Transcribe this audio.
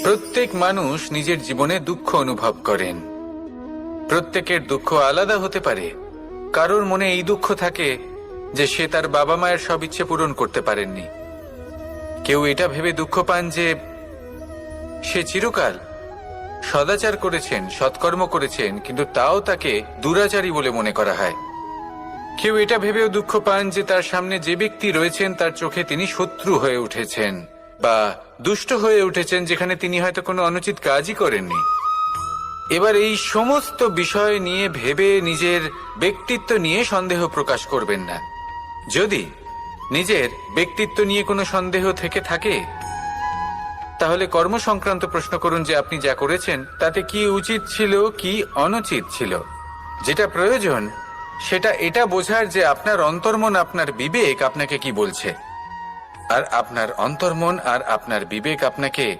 প্রত্যেক মানুষ নিজের জীবনে দুঃখ অনুভব করেন। প্রত্যেকের দুঃখ আলাদা হতে পারে। কারোর মনে এই দুঃখ থাকে যে সে তার বাবা মায়ের সব ইচ্ছে পূরণ করতে পারেননি। কেউ এটা ভেবে দুঃখ পান যে সে চিরকাল সদাচার করেছেন, সৎকর্ম করেছেন, কিন্তু তাও তাকে দুরাচারী বলে মনে করা হয়। কেউ এটা ভেবেও দুঃখ পান যে তার সামনে যে ব্যক্তি রয়েছেন তার চোখে তিনি শত্রু হয়ে উঠেছেন বা দুষ্ট হয়ে উঠেছেন, যেখানে তিনি হয়তো কোনো অনুচিত কাজই করেননি। এবার এই সমস্ত বিষয় নিয়ে ভেবে নিজের ব্যক্তিত্ব নিয়ে সন্দেহ প্রকাশ করবেন না। যদি নিজের ব্যক্তিত্ব নিয়ে কোনো সন্দেহ থেকে থাকে, তাহলে কর্ম সংক্রান্ত প্রশ্ন করুন যে আপনি যা করেছেন তাতে কি উচিত ছিল, কি অনুচিত ছিল। যেটা প্রয়োজন সেটা এটা বোঝার যে আপনার অন্তর্মন, আপনার বিবেক আপনাকে কি বলছে, আর আপনার অন্তর্মন আর আপনার বিবেক আপনাকে